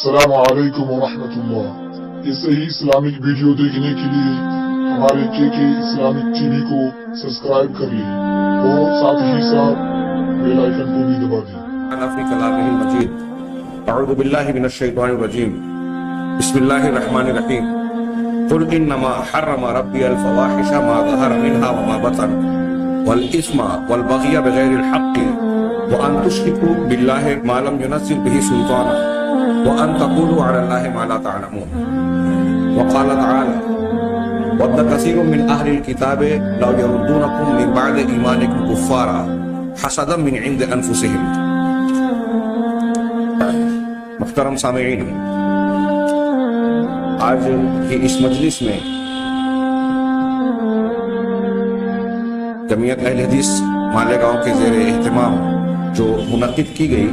السلام علیکم ورحمۃ اللہ۔ یہ صحیح اسلامک ویڈیو دیکھنے کے لیے ہمارے کے اسلامک ٹی وی کو سبسکرائب کر لیں اور ساتھ ہی ساتھ بیل آئیکن کو بھی دبا دیں۔ فی کلامہ المجید اعوذ باللہ من الشیطان الرجیم بسم اللہ الرحمن الرحیم قل انما حرم ربی الفواحش ما ظہر منها وما بطن والاثم والبغی بغیر الحق وان تشرکوا باللہ ما لم ينزل به سلطانا وان تقولوا علی اللہ ما لا تعلمون وقال تعالی ود کثیر من اہل الکتاب لو یردونکم من بعد ایمانکم کفارا حسدا من عند انفسهم۔ محترم سامعین، آج کی اس مجلس میں جمعیت اہل حدیث مالیگاؤں کے زیر اہتمام جو منعقد کی گئی،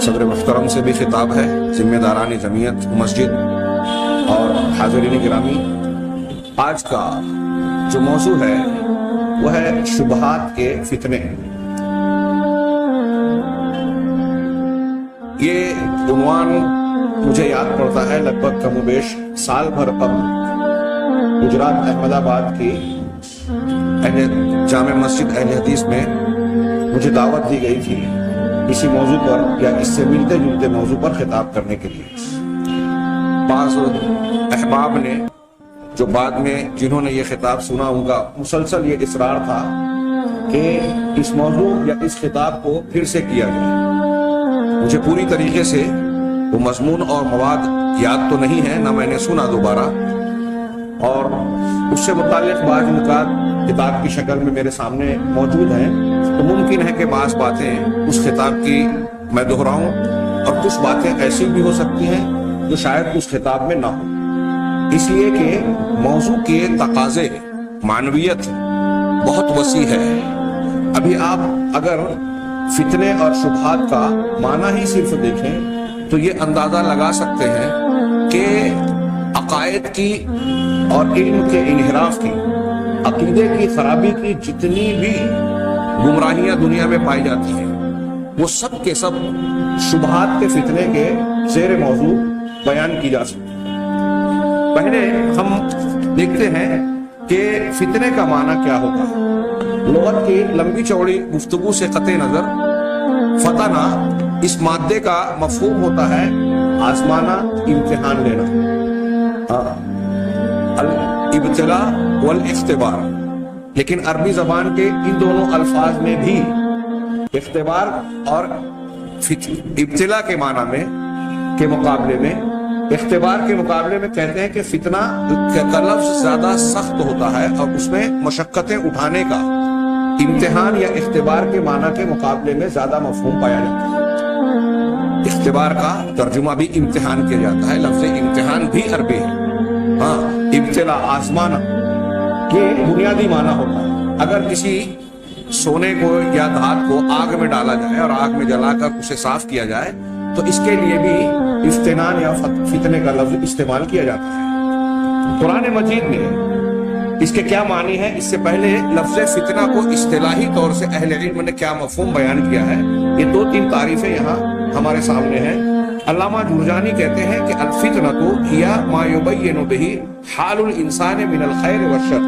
صدر محترم سے بھی خطاب ہے، ذمہ داران جمعیت مسجد اور حاضرین گرامی۔ آج کا جو موضوع ہے وہ ہے شبہات کے فتنے۔ یہ عنوان مجھے یاد پڑتا ہے لگ بھگ کم و بیش سال بھر قبل گجرات احمد آباد کی جامع مسجد اہل حدیث میں مجھے دعوت دی گئی تھی اسی موضوع پر یا اس سے ملتے جلتے موضوع پر خطاب کرنے کے لیے۔ بعض احباب نے جو بعد میں جنہوں نے یہ خطاب سنا ان کا مسلسل یہ اصرار تھا کہ اس موضوع یا اس خطاب کو پھر سے کیا جائے۔ مجھے پوری طریقے سے وہ مضمون اور مواد یاد تو نہیں ہے، نہ میں نے سنا دوبارہ، اور اس سے متعلق بعض نکات کتاب کی شکل میں میرے سامنے موجود ہیں، تو ممکن ہے کہ بعض باتیں اس خطاب کی میں دہراؤں اور کچھ باتیں ایسی بھی ہو سکتی ہیں جو شاید اس خطاب میں نہ ہو، اس لیے کہ موضوع کے تقاضے معنویت بہت وسیع ہے۔ ابھی آپ اگر فتنے اور شبہات کا معنی ہی صرف دیکھیں تو یہ اندازہ لگا سکتے ہیں کہ عقائد کی اور علم کے انحراف کی، عقیدے کی خرابی کی جتنی بھی گمراہیاں دنیا میں پائی جاتی ہیں وہ سب کے سب شبہات کے فتنے کے زیر موضوع بیان کی جا سکتی ہیں۔ پہلے ہم دیکھتے ہیں کہ فتنے کا معنی کیا ہوتا ہے۔ لغت کی لمبی چوڑی گفتگو سے قطع نظر فتنہ اس مادے کا مفہوم ہوتا ہے آزمانا، امتحان لینا، الابتلاء والاختبار، لیکن عربی زبان کے ان دونوں الفاظ میں بھی اختبار اور ابتلاء کے معنی میں کے مقابلے میں، اختبار کے مقابلے میں کہتے ہیں کہ فتنہ کا لفظ زیادہ سخت ہوتا ہے اور اس میں مشقتیں اٹھانے کا امتحان یا اختبار کے معنی کے مقابلے میں زیادہ مفہوم پایا جاتا ہے۔ اختبار کا ترجمہ بھی امتحان کیا جاتا ہے، لفظ امتحان بھی عربی ہے۔ ہاں، ابتلا آزمانا یہ بنیادی معنی ہوتا ہے۔ اگر کسی سونے کو یا دھات کو آگ میں ڈالا جائے اور آگ میں جلا کر اسے صاف کیا جائے تو اس کے لیے بھی افتنان یا فتنے کا لفظ استعمال کیا جاتا ہے۔ قرآن مجید میں اس کے کیا معنی ہے، اس سے پہلے لفظ فتنہ کو اصطلاحی طور سے اہل علم نے کیا مفہوم بیان کیا ہے، یہ دو تین تعریفیں یہاں ہمارے سامنے ہیں۔ علامہ جرجانی کہتے ہیں کہ الفتنۃ ہی ما یبین بہ حال الانسان من الخیر والشر۔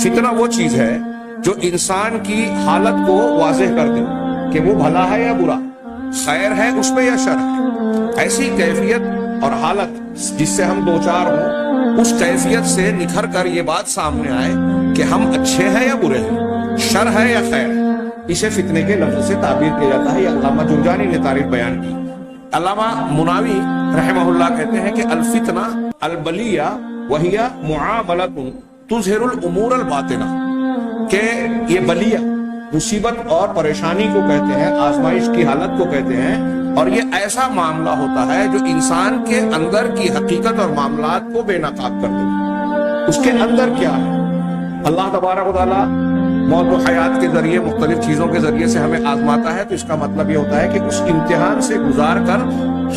فتنہ وہ چیز ہے جو انسان کی حالت کو واضح کر دے کہ وہ بھلا ہے یا برا، خیر ہے اس میں یا شر ہے۔ ایسی کیفیت اور حالت جس سے ہم دوچار ہوں، اس کیفیت سے نکھر کر یہ بات سامنے آئے کہ ہم اچھے ہیں یا برے ہیں، شر ہے یا خیر ہے، اسے فتنے کے لفظ سے تعبیر کیا جاتا ہے۔ یہ علامہ جرجانی نے تعریف بیان کی۔ علامہ مناوی رحمہ اللہ کہتے ہیں کہ الفتنہ البلیہ وہی معاملۃ تظہر الامور الباطنہ، کہ یہ بلیہ مصیبت اور پریشانی کو کہتے ہیں، آزمائش کی حالت کو کہتے ہیں، اور یہ ایسا معاملہ ہوتا ہے جو انسان کے اندر کی حقیقت اور معاملات کو بے نقاب کر دے۔ اس کے اندر کیا ہے؟ اللہ تبارک و تعالیٰ موت و حیات کے ذریعے مختلف چیزوں کے ذریعے سے ہمیں آزماتا ہے، تو اس کا مطلب یہ ہوتا ہے کہ اس امتحان سے گزار کر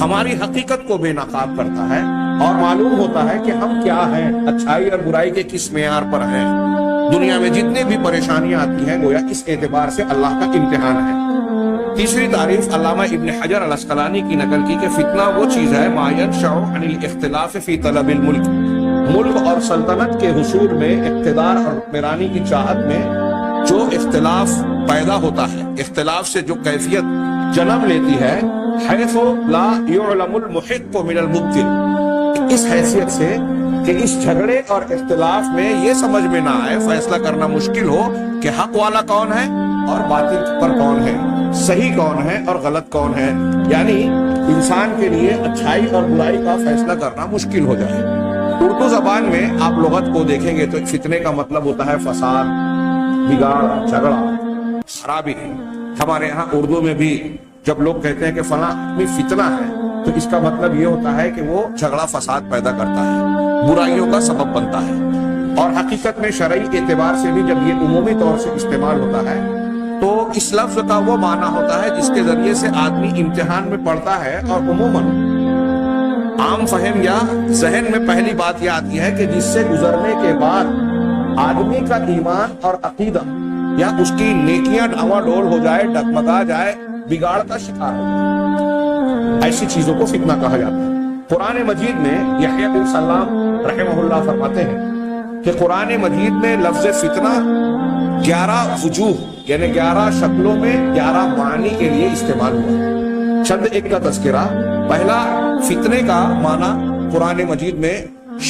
ہماری حقیقت کو بے نقاب کرتا ہے اور معلوم ہوتا ہے کہ ہم کیا ہیں، اچھائی اور برائی کے کس معیار پر ہیں۔ دنیا میں جتنے بھی پریشانیاں آتی ہیں گویا اس اعتبار سے اللہ کا امتحان ہے۔ تیسری تعریف علامہ ابن حجر العسقلانی کی نقل کی کہ فتنہ وہ چیز ہے ما ينشأ عن الاختلاف فی طلب الملک، ملک اور سلطنت کے حصول میں، اقتدار اور حکمرانی کی چاہت میں جو اختلاف پیدا ہوتا ہے، اختلاف سے جو کیفیت جنم لیتی ہے، حیث لا يعلم المحق من المبطل، اس حیثیت سے کہ اس جھگڑے اور اختلاف میں یہ سمجھ میں نہ آئے، فیصلہ کرنا مشکل ہو کہ حق والا کون ہے اور باطل پر کون ہے، صحیح کون ہے اور غلط کون ہے، یعنی انسان کے لیے اچھائی اور برائی کا فیصلہ کرنا مشکل ہو جائے۔ اردو زبان میں آپ لغت کو دیکھیں گے تو فتنے کا مطلب ہوتا ہے فساد، بگاڑ، جھگڑا، خرابی۔ ہمارے ہاں اردو میں بھی جب لوگ کہتے ہیں کہ فلاں آدمی فتنہ ہے تو اس کا مطلب یہ ہوتا ہے کہ وہ جھگڑا فساد پیدا کرتا ہے، برائیوں کا سبب بنتا ہے۔ اور حقیقت میں شرعی اعتبار سے بھی جب یہ عمومی طور سے استعمال ہوتا ہے تو اس لفظ کا وہ معنی ہوتا ہے جس کے ذریعے سے آدمی امتحان میں پڑھتا ہے، اور عموماً عام فہم یا ذہن میں پہلی بات یہ آتی ہے کہ جس سے گزرنے کے بعد آدمی کا ایمان اور عقیدہ یا اس کی نیکیاں ڈھاوا ڈول ہو جائے، ڈگمگا جائے، بگاڑ کا شکار ہو جائے، ایسی چیزوں کو فتنہ کہا جاتا ہے۔ قرآن مجید میں یحییٰ بن سلام رحمہ اللہ فرماتے ہیں کہ قرآن مجید میں لفظ فتنہ 11 وجوہ یعنی 11 شکلوں میں 11 معنی کے لیے استعمال ہوا۔ چند ایک کا تذکرہ۔ پہلا، فتنے کا معنی قرآن مجید میں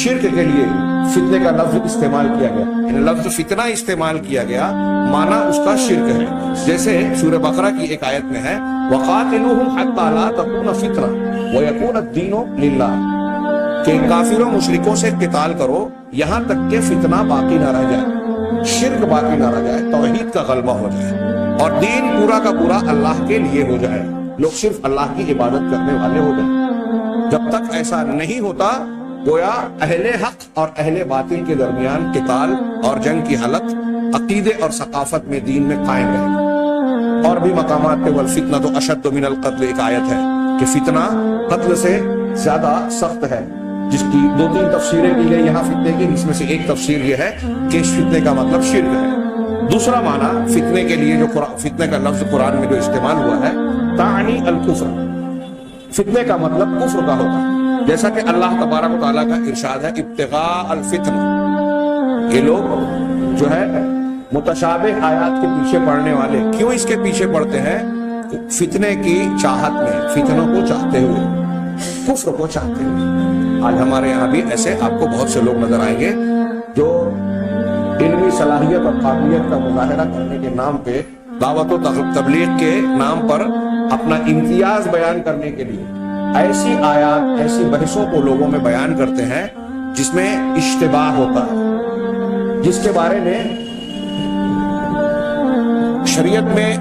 شرک کے لیے فتنے کا لفظ استعمال کیا گیا، یعنی لفظ فتنہ استعمال کیا گیا، معنی اس کا شرک ہے۔ جیسے سورہ بقرہ کی ایک آیت میں ہے وَقَاتِلُوهُمْ حَتَّى لَا تَكُونَ فِتْنَةٌ وَيَكُونَ الدِّينُ لِلَّهِ، کہ کافروں مشرکوں سے قتال کرو یہاں تک کہ فتنہ باقی نہ رہ جائے، شرک باقی نہ رہ جائے، توحید کا غلبہ ہو جائے اور دین پورا کا پورا اللہ کے لیے ہو جائے، لوگ صرف اللہ کی عبادت کرنے والے ہو جائیں۔ جب تک ایسا نہیں ہوتا گویا اہل حق اور اہل باطل کے درمیان قتال اور جنگ کی حالت عقیدے اور ثقافت میں دین میں قائم رہے گی۔ اور بھی مقامات پہ وَالْفِتْنَةُ أَشَدُّ مِنَ الْقَتْلِ ایک آیت ہے کہ فتنہ قتل سے زیادہ سخت ہے، جس کی 2-3 تفسیریں کی گئی یہاں فتنے کی، جس میں سے ایک تفسیر یہ ہے کہ اس فتنے کا مطلب شرک ہے۔ دوسرا معنی فتنے کے لیے جو فتنے کا لفظ قرآن میں جو استعمال ہوا ہے تعنی الکفر، فتنے کا مطلب کفر کا ہوتا ہے، جیسا کہ اللہ تبارک و تعالیٰ کا ارشاد ہے ابتغاء الفتنہ۔ یہ لوگ جو ہے متشابہ آیات کے پیچھے پڑھنے والے کیوں اس کے پیچھے پڑھتے ہیں؟ فتنے کی چاہت میں، فتنوں کو چاہتے ہوئے، کفر کو چاہتے ہوئے۔ آج ہمارے یہاں بھی ایسے آپ کو بہت سے لوگ نظر آئیں گے جو علمی صلاحیت اور قابلیت کا مظاہرہ کرنے کے نام پہ، دعوت و تبلیغ کے نام پر اپنا امتیاز بیان کرنے کے لیے ایسی آیات، ایسی بحثوں کو لوگوں میں بیان کرتے ہیں جس میں اشتباہ ہوتا ہے، جس کے بارے میں شریعت میں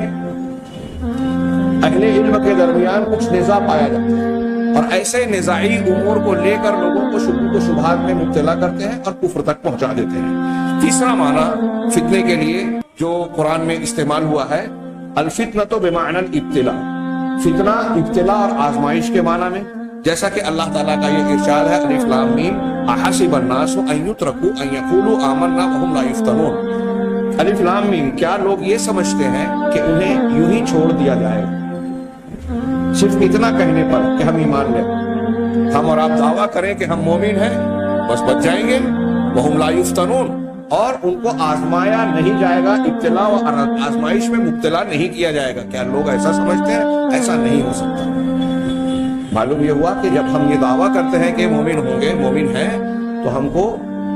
اہل علم کے درمیان کچھ نزاع پایا جاتا ہے، اور ایسے نزاعی امور کو لے کر لوگوں کو شکوک و شبہات میں مبتلا کرتے ہیں اور کفر تک پہنچا دیتے ہیں۔ تیسرا معنی فتنے کے لیے جو قرآن میں استعمال ہوا ہے الفتنۃ بمعنی الابتلاء، فتنہ ابتلاء اور آزمائش کے معنی میں، جیسا کہ اللہ تعالیٰ کا یہ ارشاد ہے الف لام میم احسب الناس ان یترکوا ان یقولوا آمنا وهم لا یفتنون۔ الف لام میم، کیا لوگ یہ سمجھتے ہیں کہ انہیں یوں ہی چھوڑ دیا جائے گا صرف اتنا کہنے پر کہ ہم ایمان لیں، ہم اور آپ دعویٰ کریں کہ ہم مومن ہیں بس بچ جائیں گے، وهم لا یفتنون، اور ان کو آزمایا نہیں جائے گا، ابتلاء و آزمائش میں مبتلا نہیں کیا جائے گا؟ کیا لوگ ایسا سمجھتے ہیں؟ ایسا نہیں ہو سکتا۔ معلوم یہ ہوا کہ جب ہم یہ دعویٰ کرتے ہیں کہ مومن ہوں گے، مومن ہیں، تو ہم کو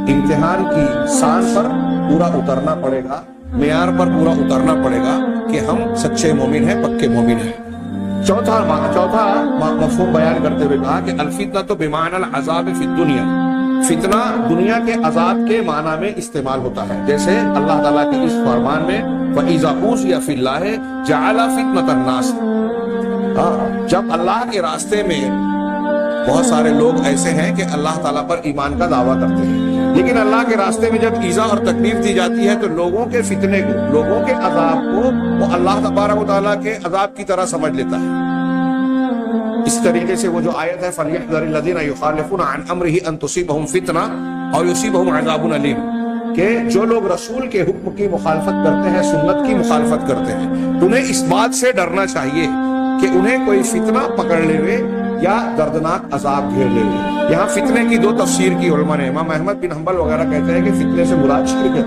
امتحان کی سان پر پورا اترنا پڑے گا، معیار پر پورا اترنا پڑے گا کہ ہم سچے مومن ہیں، پکے مومن ہیں۔ چوتھا مفہوم بیان کرتے ہوئے کہا کہ الفتنۃ بمعنی العذاب فی الدنیا، فتنہ دنیا کے عذاب کے معنی میں استعمال ہوتا ہے، جیسے اللہ تعالیٰ کے اس فرمان میں وَإِذَا أُوذِيَ فِي اللَّهِ جَعَلَ فِتْنَةَ النَّاسِ، جب اللہ کے راستے میں بہت سارے لوگ ایسے ہیں کہ اللہ تعالیٰ پر ایمان کا دعویٰ کرتے ہیں، لیکن اللہ کے راستے میں جب ایذا اور تکلیف دی جاتی ہے تو لوگوں کے فتنے کو، لوگوں کے عذاب کو وہ اللہ تبارک و تعالیٰ کے عذاب کی طرح سمجھ لیتا ہے۔ اس طریقے سے وہ جو آیت ہے فَلْيَحْذَرِ الَّذِينَ يُخَالِفُونَ عَنْ أَمْرِهِ أَن تُصِيبَهُمْ فِتْنَةٌ أَوْ يُصِيبَهُمْ عَذَابٌ أَلِيمٌ، کہ جو لوگ رسول کے حکم کی مخالفت کرتے ہیں، سنت کی مخالفت کرتے ہیں، انہیں اس بات سے ڈرنا چاہیے کہ انہیں کوئی فتنہ پکڑ لے وے یا دردناک عذاب گھیر لے وے۔ یہاں فتنے کی دو تفسیر کی علماء نے، امام احمد بن حنبل وغیرہ کہتے ہیں کہ فتنے سے مراد شرک ہے،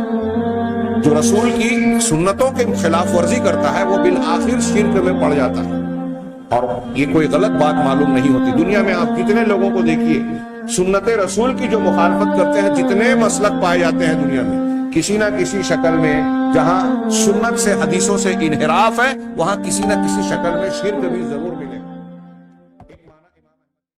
جو رسول کی سنتوں کے خلاف ورزی کرتا ہے وہ بالآخر شرک میں پڑ جاتا ہے، اور یہ کوئی غلط بات معلوم نہیں ہوتی۔ دنیا میں آپ کتنے لوگوں کو دیکھیے سنت رسول کی جو مخالفت کرتے ہیں، جتنے مسلک پائے جاتے ہیں دنیا میں، کسی نہ کسی شکل میں جہاں سنت سے حدیثوں سے انحراف ہے، وہاں کسی نہ کسی شکل میں شرک بھی ضرور ملے گا۔